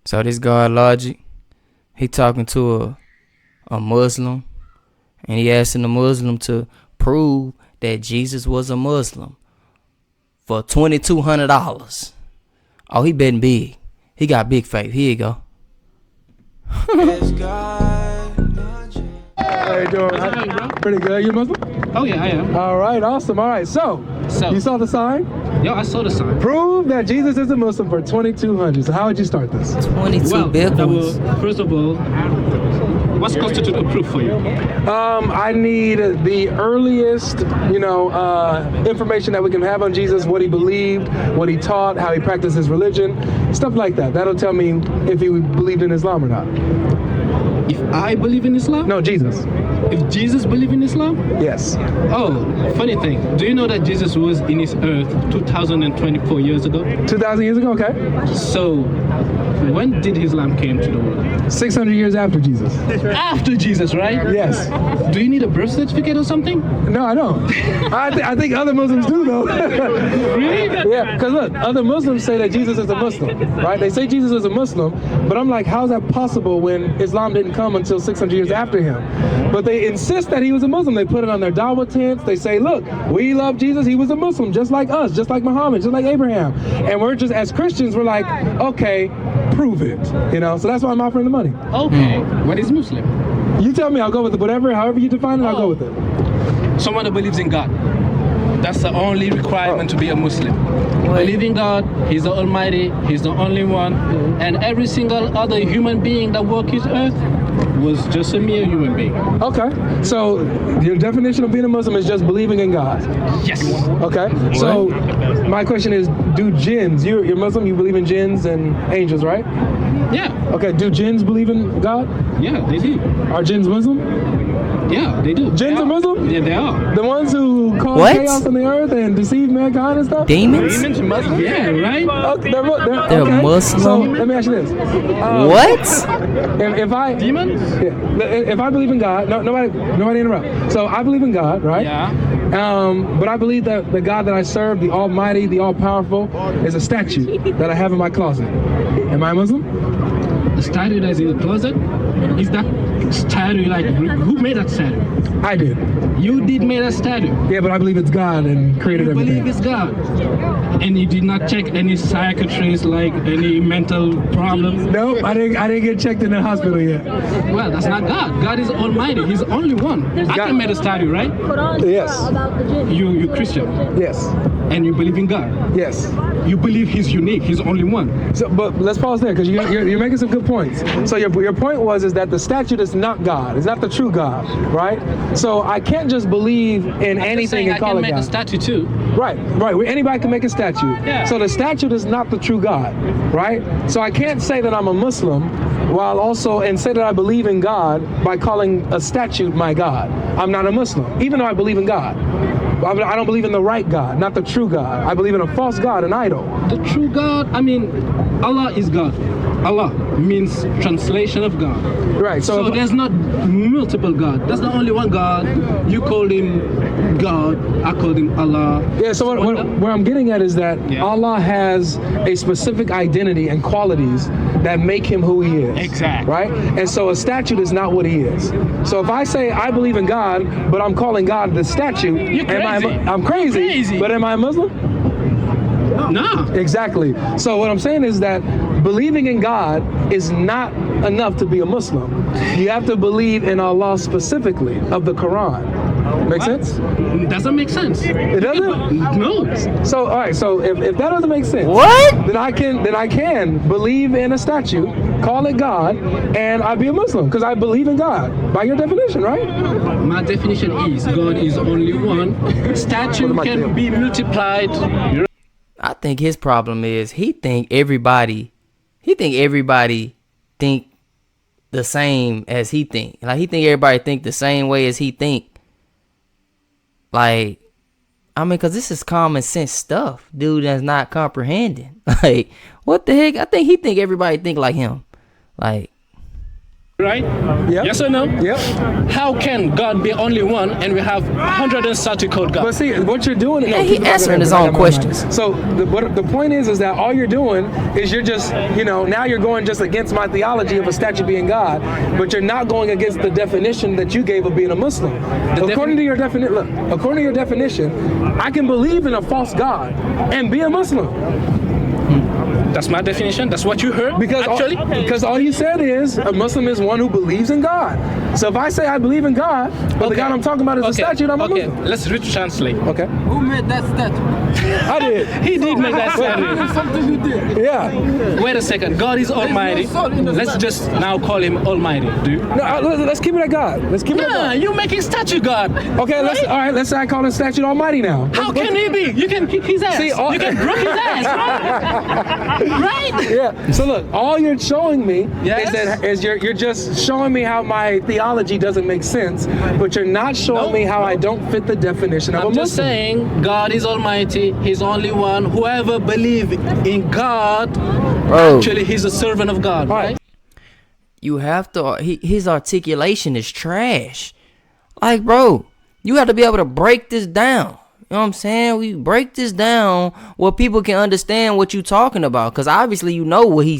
So this Godlogic, he talking to a Muslim, and he asking the Muslim to prove that Jesus was a Muslim for $2,200. Oh, he betting big. He got big faith. Here you go. How you doing? Pretty good. You Muslim? Oh yeah, I am. All right, awesome. All right, so you saw the sign? Yeah, I saw the sign. Prove that Jesus is a Muslim for $2,200. So how would you start this? 22 bills. First of all, what's constitute a proof for you? I need the earliest, information that we can have on Jesus, what he believed, what he taught, how he practiced his religion, stuff like that. That'll tell me if he believed in Islam or not. If I believe in Islam? No, Jesus. If Jesus believed in Islam? Yes. Oh, funny thing. Do you know that Jesus was in his earth 2,024 years ago? 2,000 years ago, okay. So, when did Islam came to the world? 600 years after Jesus. After Jesus, right? Yes. Do you need a birth certificate or something? No, I don't. I think other Muslims do, though. Really? Yeah, because look, other Muslims say that Jesus is a Muslim, right? They say Jesus is a Muslim, but I'm like, how's that possible when Islam didn't come until 600 years after him? But they insist that he was a Muslim. They put it on their dawah tents. They say, look, we love Jesus. He was a Muslim, just like us, just like Muhammad, just like Abraham. And we're just, as Christians, we're like, okay, prove it, So that's why I'm offering the money. Okay. What is Muslim? You tell me, I'll go with it. However you define it, I'll go with it. Someone that believes in God. That's the only requirement to be a Muslim. Believe in God, He's the Almighty, He's the only one, and every single other human being that walks this earth was just a mere human being. Okay, so your definition of being a Muslim is just believing in God. Yes. Okay, so my question is, do jinns, you're Muslim, you believe in jinns and angels, right? Yeah. Okay, do jinns believe in God? Yeah, they do. Are jinns Muslim? Yeah, they do. Jinns are Muslim? Yeah, they are. The ones who cause chaos on the earth and deceive mankind and stuff? Demons? Demons are Muslim? Yeah, right? Okay, they're okay. Muslim? So let me ask you this. What? If I Demons? If I believe in God, nobody interrupt. So I believe in God, right? Yeah. But I believe that the God that I serve, the Almighty, the All-Powerful, is a statue that I have in my closet. Am I Muslim? The statue that's in the closet? Is that statue like, who made that statue? I did. You did make a statue? Yeah, but I believe it's God and created You everything. believe it's God? And you did not check any psychiatrist, like any mental problems? Nope, I didn't get checked in the hospital yet. Well, that's not God. God is Almighty. He's the only one. I can make a statue, right? Yes. You Christian? Yes. And you believe in God? Yes. You believe He's unique. He's the only one. So, but let's pause there because you're making some good points. So your point is that the statue is not God. It's not the true God, right? So I can't just believe in anything and call it God. I can make a statue too. Right. Anybody can make a statue. Yeah. So the statue is not the true God, right? So I can't say that I'm a Muslim while also and say that I believe in God by calling a statue my God. I'm not a Muslim, even though I believe in God. I don't believe in the right God, not the true God. I believe in a false God, an idol. The true God, Allah is God. Allah means translation of God. Right. So there's not multiple God. That's the only one God. You called him God. I called him Allah. Yeah. So what I'm getting at is that Allah has a specific identity and qualities that make him who he is. Exactly. Right. And so a statue is not what he is. So if I say I believe in God, but I'm calling God the statue, you're crazy. I'm crazy. But am I a Muslim? No. Exactly. So what I'm saying is that believing in God is not enough to be a Muslim. You have to believe in Allah specifically of the Quran. Make sense? Doesn't make sense. It doesn't? No. So all right, so if that doesn't make sense, what? Then I can believe in a statue, call it God, and I'd be a Muslim because I believe in God by your definition, right? My definition is God is only one. Statue can be multiplied. I think his problem is he think everybody think the same as he think. Like he think everybody think the same way as he think. Like, cause this is common sense stuff, dude. That's not comprehending. Like, what the heck? I think he think everybody think like him. Like, right? Yep. Yes or no? Yep. How can God be only one and we have 130 code But gods? see, what you're doing... Yeah, he answering his own questions. So the point is that all you're doing is you're just, now you're going just against my theology of a statue being God, but you're not going against the definition that you gave of being a Muslim. According to your definition, I can believe in a false God and be a Muslim. That's my definition. That's what you heard. Because all you said is a Muslim is one who believes in God. So if I say I believe in God, but the God I'm talking about is a statue, I'm a Muslim. Okay, let's retranslate. Okay. Who made that statue? I did. He did make that statue. Something you did. Yeah. Wait a second. God is almighty. Let's just now call him almighty. Do you? No, let's keep it at God. Let's keep it at Yeah, God. you're making statue God. Okay, let's say I call the statue Almighty now. How can he be? You can kick his ass. See, You can break his ass, right? Right? Yeah. So look, all you're showing me Yes? is you're just showing me how my theology doesn't make sense, but you're not showing me how I don't fit the definition of a I'm Muslim. just saying, God is almighty. He's only one. Whoever believes in God, Bro, actually, he's a servant of God, right? you have to. His articulation is trash. Like, bro, you have to be able to break this down. You know what I'm saying? We break this down where people can understand what you talking about. Cause obviously you know what he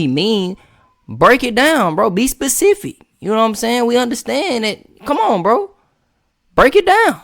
mean. Break it down, bro. Be specific. You know what I'm saying? We understand it. Come on, bro. Break it down.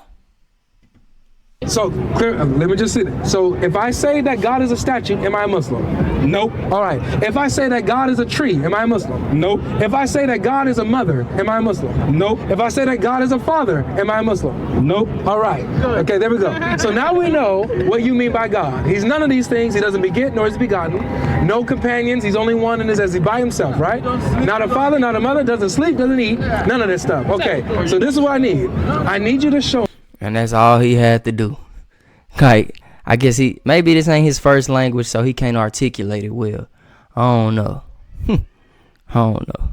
So let me just see that. So if I say that God is a statue, am I a Muslim? Nope. All right. If I say that God is a tree, am I a Muslim? Nope. If I say that God is a mother, am I a Muslim? Nope. If I say that God is a father, am I a Muslim? Nope. All right. Okay, there we go. So now we know what you mean by God. He's none of these things. He doesn't beget nor is he begotten. No companions. He's only one and is as he by himself, right? Not a father, not a mother, doesn't sleep, doesn't eat, none of this stuff. Okay, so this is what I need. I need you to show. And that's all he had to do. Like, I guess maybe this ain't his first language, so he can't articulate it well. I don't know. I don't know.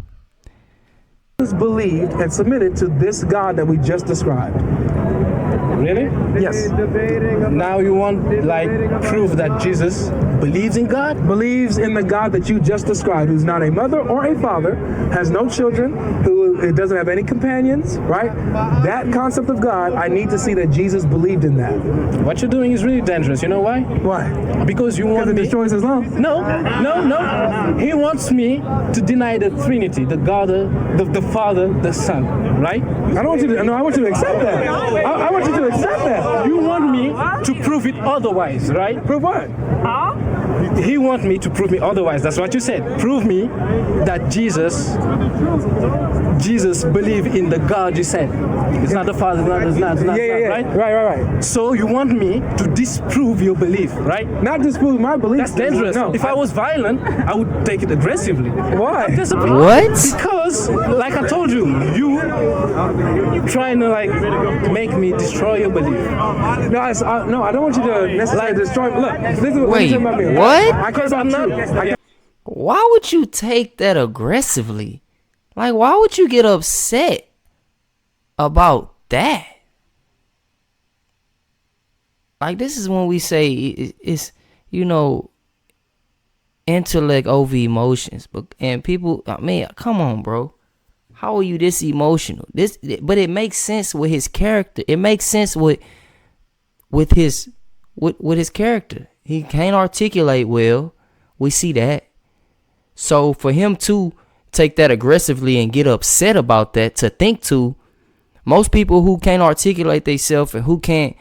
Believed and submitted to this God that we just described. Really? Yes. Now you want proof that Jesus believes in God? Believes in the God that you just described, who's not a mother or a father, has no children, who doesn't have any companions, right? That concept of God, I need to see that Jesus believed in that. What you're doing is really dangerous. You know why? Why? Because you want Because it me. destroys Islam. No. He wants me to deny the Trinity, the God, the Father, the Son, right? I don't want you to. No, I want you to accept that. I want you to accept that. You want me to prove it otherwise, right? Prove what? He wants me to prove me otherwise. That's what you said. Prove me that Jesus believed in the God you said. It's not the Father, it's not, Yeah. right? Right. So you want me to disprove your belief, right? Not disprove my belief. That's dangerous. No. If I was violent, I would take it aggressively. Why? What? Because, like I told you, you trying to make me destroy your belief. No, I don't want you to necessarily destroy. Look, this is what Wait, you about me. what? I care about you. Why would you take that aggressively? Like, why would you get upset about that? Like, this is when we say it's intellect over emotions. And people, I mean, come on, bro. How are you this emotional? But it makes sense with his character. It makes sense with his character. He can't articulate well. We see that. So for him to take that aggressively and get upset about that, to think to most people who can't articulate themselves and who can't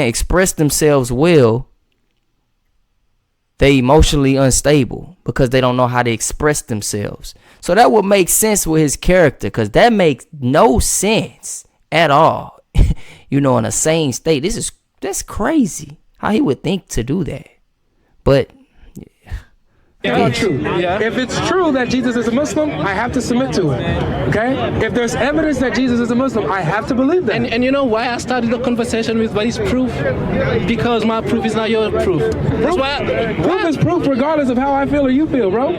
express themselves well, they emotionally unstable because they don't know how to express themselves. So that would make sense with his character, because that makes no sense at all. In a sane state, that's crazy how he would think to do that. But Not true. Yeah. If it's true that Jesus is a Muslim, I have to submit to it. Okay? If there's evidence that Jesus is a Muslim, I have to believe that. And you know why I started the conversation with what is proof? Because my proof is not your proof. That's why. Proof is proof regardless of how I feel or you feel, bro.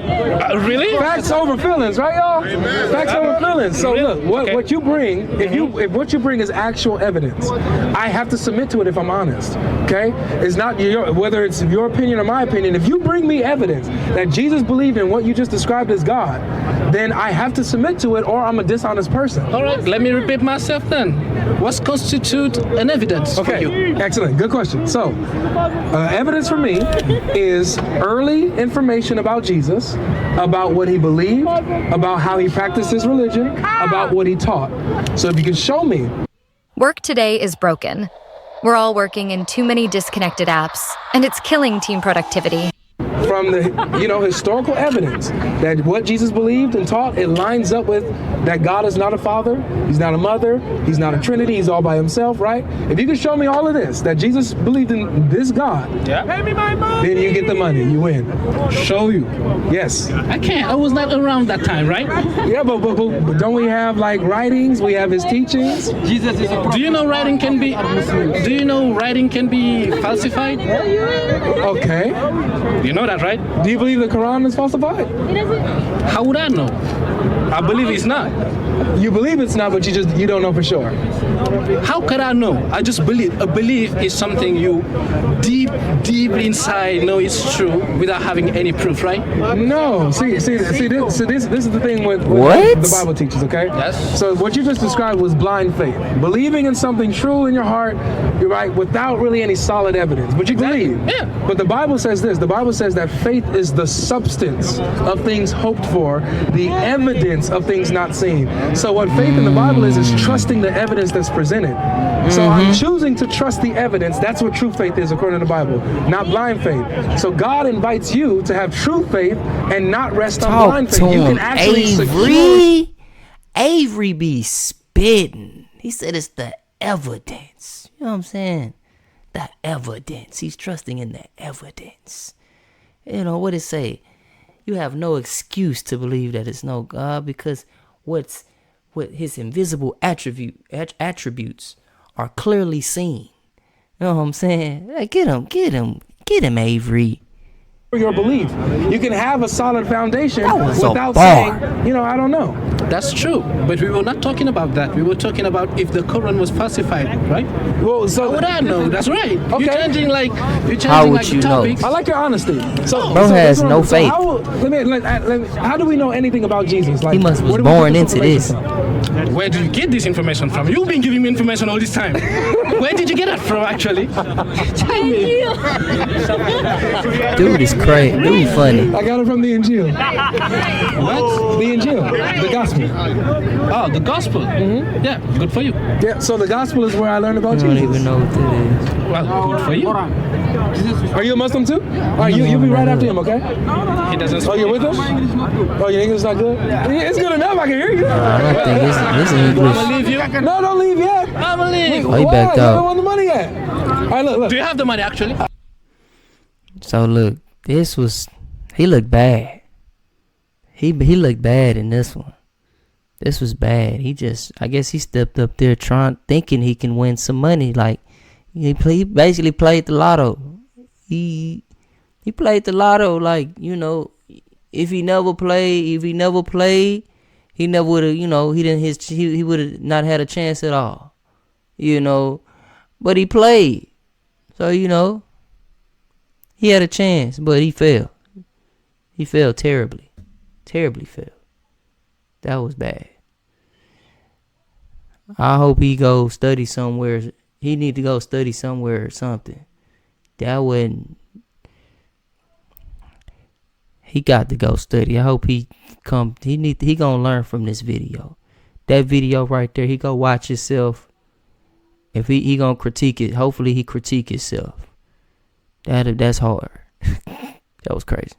Really? Facts over feelings, right, y'all? Facts over feelings. So look, what you bring, if what you bring is actual evidence, I have to submit to it if I'm honest. Okay? It's not whether it's your opinion or my opinion. If you bring me evidence that Jesus believed in what you just described as God, then I have to submit to it, or I'm a dishonest person. All right, let me repeat myself then. What constitutes an evidence for you? Excellent, good question. So, evidence for me is early information about Jesus, about what he believed, about how he practiced his religion, about what he taught. So if you can show me. Work today is broken. We're all working in too many disconnected apps, and it's killing team productivity. From the historical evidence that what Jesus believed and taught, it lines up with that God is not a father, he's not a mother, he's not a trinity, he's all by himself, right? If you can show me all of this, that Jesus believed in this God, Pay me my money. then you get the money, you win. Show you. Yes. I can't. I was not around that time, right? Yeah, but don't we have like writings? We have his teachings. Jesus is a Do you know writing can be? Do you know writing can be falsified? Okay. You know that, right? Do you believe the Quran is falsified? How would I know? I believe it's not. You believe it's not, but you don't know for sure. How could I know? I just believe. A belief is something you deep inside know it's true without having any proof, right? No. See, this is the thing with What? the Bible teaches, okay? Yes. So what you just described was blind faith. Believing in something true in your heart, you're right, without really any solid evidence. But you believe. Yeah. But the Bible says this. The Bible says that faith is the substance of things hoped for, the evidence of things not seen. So what faith in the Bible is trusting the evidence that's presented. So I'm choosing to trust the evidence. That's what true faith is according to the Bible, not blind faith. So God invites you to have true faith and not rest on Talk blind to faith. You him, can actually secure. Avery be spitting. He said it's the evidence. You know what I'm saying? The evidence. He's trusting in the evidence. You know what it say? You have no excuse to believe that it's no God, because what his invisible attributes are clearly seen. You know what I'm saying? Like, get him, Avery. Your belief. You can have a solid foundation without saying, I don't know. That's true, but we were not talking about that. We were talking about if the Quran was falsified, right? Well, so How would I know? That's right. Okay. You're changing How would you the know? topics. I like your honesty. So, Bro has no faith. How do we know anything about Jesus? Like, He was where do we born get this into this. information from? Where do you get this information from? You've been giving me information all this time. Where did you get that from, actually? Tell me. Dude is crazy. Dude funny. I got it from the Injil. What? The Injil, the gospel. Oh, the gospel. Mm-hmm. Yeah, good for you. Yeah, so the gospel is where I learned about I don't Jesus. even know what that is. Well, good for you. Are you a Muslim too? All right, you'll be right after him, okay? He doesn't speak. Oh, you're with us? Oh, your English not good? Yeah, it's good enough. I can hear you. I don't think it's I'm English. gonna leave you. No, don't leave yet. I'm gonna leave. Oh, he Why? backed You out. don't want the money yet. All right, look. Do you have the money, actually? So look, he looked bad. He looked bad in this one. This was bad. I guess he stepped up there thinking he can win some money. Like, he basically played the lotto. He played the lotto, like, if he never played, he never would have, he would have not had a chance at all. But he played. So, he had a chance, but he failed. He failed terribly. Terribly failed. That was bad. I hope he go study somewhere. He need to go study somewhere or something. That wouldn't. He got to go study. I hope he gonna learn from this video. That video right there, he go watch himself. If he gonna critique it, hopefully he critique himself. That's hard. That was crazy.